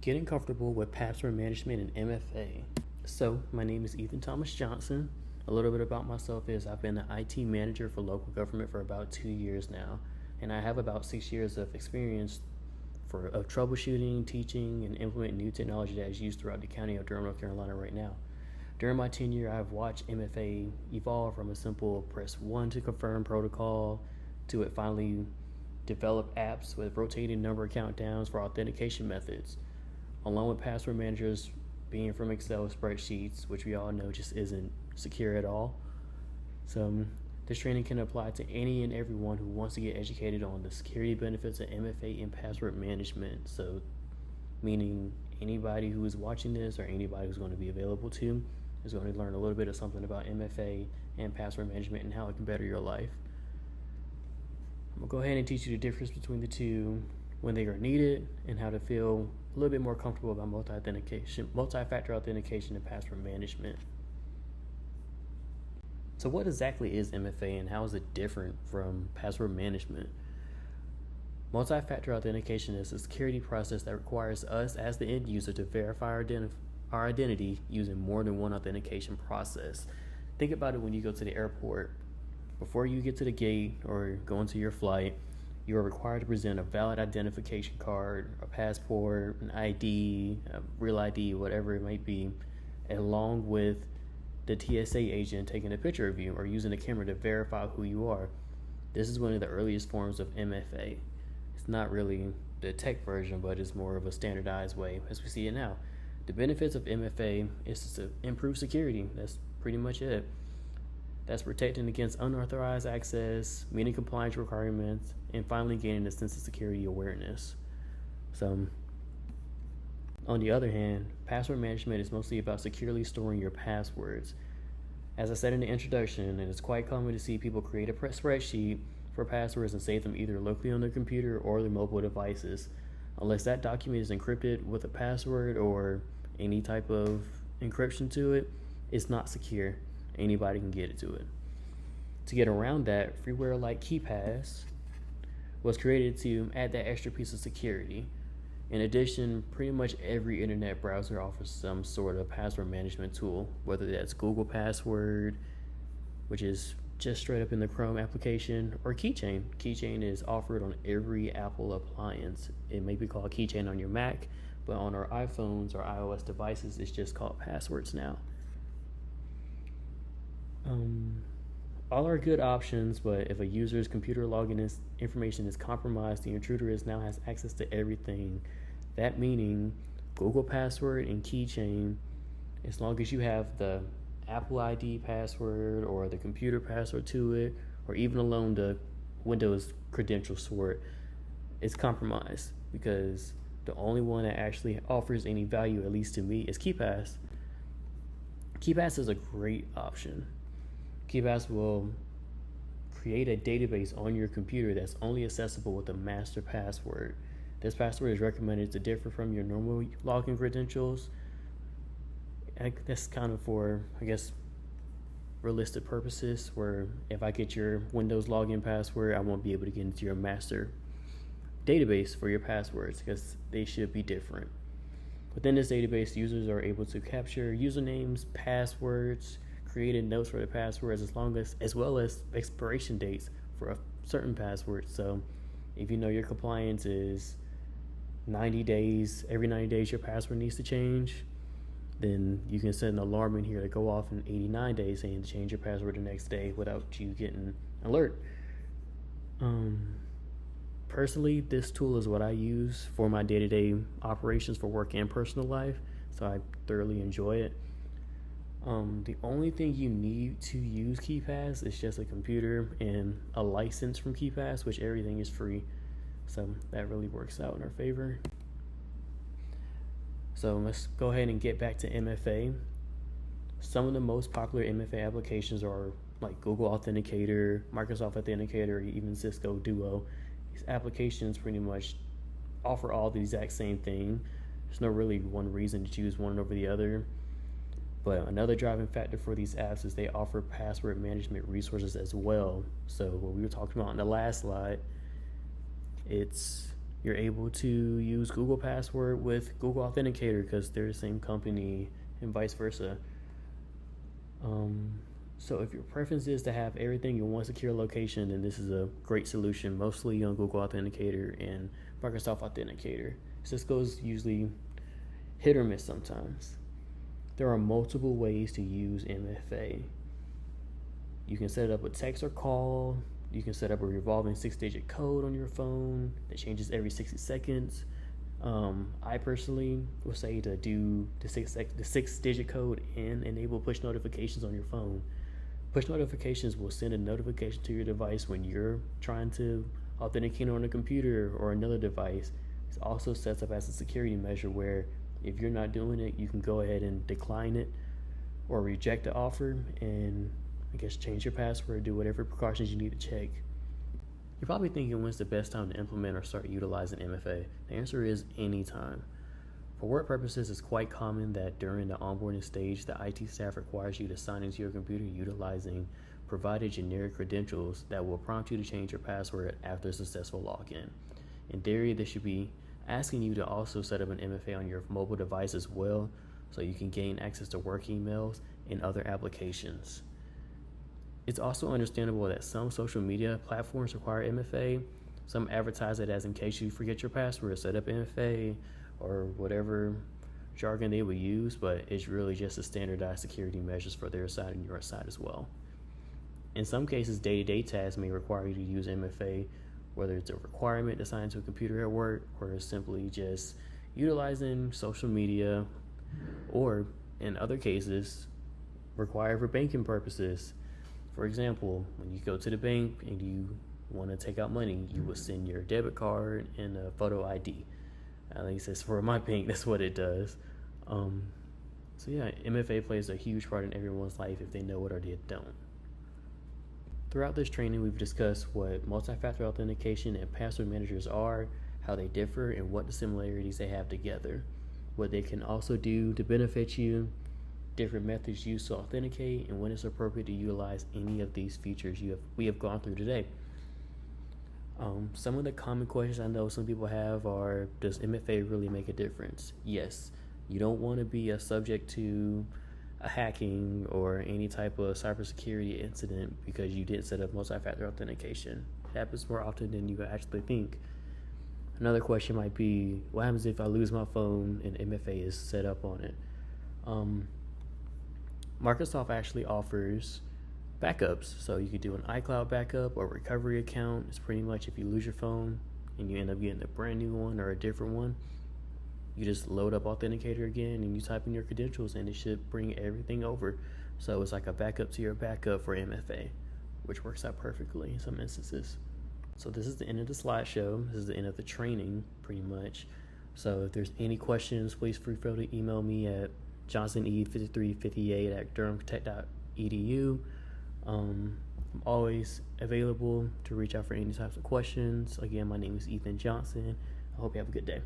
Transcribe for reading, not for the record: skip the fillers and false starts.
Getting comfortable with password management and MFA. So, my name is Ethan Thomas Johnson. A little bit about myself is I've been an IT manager for local government for about 2 years now, and I have about 6 years of experience of troubleshooting, teaching, and implementing new technology that is used throughout the county of Durham, North Carolina right now. During my tenure, I've watched MFA evolve from a simple press 1 to confirm protocol to it finally develop apps with rotating number countdowns for authentication methods, along with password managers being from Excel spreadsheets, which we all know just isn't secure at all. So this training can apply to any and everyone who wants to get educated on the security benefits of MFA and password management. So meaning anybody who is watching this or anybody who's going to be available to is going to learn a little bit of something about MFA and password management and how it can better your life. I'm going to go ahead and teach you the difference between the two, when they are needed, and how to feel a little bit more comfortable about multi-factor authentication and password management. So what exactly is MFA and how is it different from password management? Multi-factor authentication is a security process that requires us as the end user to verify our identity using more than one authentication process. Think about it when you go to the airport. Before you get to the gate or go into your flight, you are required to present a valid identification card, a passport, an ID, a real ID, whatever it might be, along with the TSA agent taking a picture of you or using a camera to verify who you are. This is one of the earliest forms of MFA. It's not really the tech version, but it's more of a standardized way as we see it now. The benefits of MFA is to improve security. That's pretty much it. That's protecting against unauthorized access, meeting compliance requirements, and finally gaining a sense of security awareness. So, on the other hand, password management is mostly about securely storing your passwords. As I said in the introduction, it is quite common to see people create a spreadsheet for passwords and save them either locally on their computer or their mobile devices. Unless that document is encrypted with a password or any type of encryption to it, it's not secure. Anybody can get it to it. To get around that, freeware like KeePass was created to add that extra piece of security. In addition, pretty much every internet browser offers some sort of password management tool, whether that's Google Password, which is just straight up in the Chrome application, or Keychain. Keychain is offered on every Apple appliance. It may be called Keychain on your Mac, but on our iPhones or iOS devices, it's just called Passwords now. All are good options, but if a user's computer login information is compromised, the intruder now has access to everything. That meaning Google Password and Keychain, as long as you have the Apple ID password or the computer password to it, or even alone the Windows credentials for it, it's compromised because the only one that actually offers any value, at least to me, is KeePass. KeePass is a great option. KeePass will create a database on your computer that's only accessible with a master password. This password is recommended to differ from your normal login credentials. That's kind of for, realistic purposes, where if I get your Windows login password, I won't be able to get into your master database for your passwords because they should be different. Within this database, users are able to capture usernames, passwords, created notes for the passwords, as well as expiration dates for a certain password. So if you know your compliance is 90 days, every 90 days your password needs to change, then you can set an alarm in here to go off in 89 days saying to change your password the next day without you getting alert. Personally, this tool is what I use for my day-to-day operations for work and personal life, so I thoroughly enjoy it. The only thing you need to use KeePass is just a computer and a license from KeePass, which everything is free. So that really works out in our favor. So let's go ahead and get back to MFA. Some of the most popular MFA applications are like Google Authenticator, Microsoft Authenticator, or even Cisco Duo. These applications pretty much offer all the exact same thing. There's no really one reason to choose one over the other. But another driving factor for these apps is they offer password management resources as well. So what we were talking about in the last slide, it's You're able to use Google Password with Google Authenticator because they're the same company, and vice versa. So if your preference is to have everything in one secure location, then this is a great solution, mostly on Google Authenticator and Microsoft Authenticator. Cisco's usually hit or miss sometimes. There are multiple ways to use MFA. You can set it up with text or call. You can set up a revolving 6-digit code on your phone that changes every 60 seconds. I personally would say to do the 6-digit code and enable push notifications on your phone. Push notifications will send a notification to your device when you're trying to authenticate on a computer or another device. It also sets up as a security measure where if you're not doing it, you can go ahead and decline it or reject the offer and change your password, do whatever precautions you need to check. You're probably thinking, when's the best time to implement or start utilizing MFA? The answer is anytime. For work purposes, it's quite common that during the onboarding stage, the IT staff requires you to sign into your computer utilizing provided generic credentials that will prompt you to change your password after a successful login. In theory, they should be asking you to also set up an MFA on your mobile device as well, so you can gain access to work emails and other applications. It's also understandable that some social media platforms require MFA. Some advertise it as in case you forget your password, set up MFA or whatever jargon they would use, but it's really just a standardized security measures for their side and your side as well. In some cases, day-to-day tasks may require you to use MFA, whether it's a requirement to sign into a computer at work or it's simply just utilizing social media, or in other cases, required for banking purposes. For example, when you go to the bank and you want to take out money, you will send your debit card and a photo ID. At least as for my bank, that's what it does. So yeah, MFA plays a huge part in everyone's life if they know it or they don't. Throughout this training, we've discussed what multi-factor authentication and password managers are, how they differ, and what the similarities they have together, what they can also do to benefit you, different methods used to authenticate, and when it's appropriate to utilize any of these features we have gone through today. Some of the common questions I know some people have are, does MFA really make a difference? Yes. You don't want to be a subject to a hacking or any type of cybersecurity incident because you didn't set up multi-factor authentication. It happens more often than you actually think. Another question might be, what happens if I lose my phone and MFA is set up on it? Microsoft actually offers backups. So you could do an iCloud backup or recovery account. It's pretty much if you lose your phone and you end up getting a brand new one or a different one, you just load up Authenticator again and you type in your credentials and it should bring everything over. So it's like a backup to your backup for MFA, which works out perfectly in some instances. So this is the end of the slideshow. This is the end of the training, pretty much. So if there's any questions, please feel free to email me at johnsone5358@durhamtech.edu. I'm always available to reach out for any types of questions. Again, my name is Ethan Johnson. I hope you have a good day.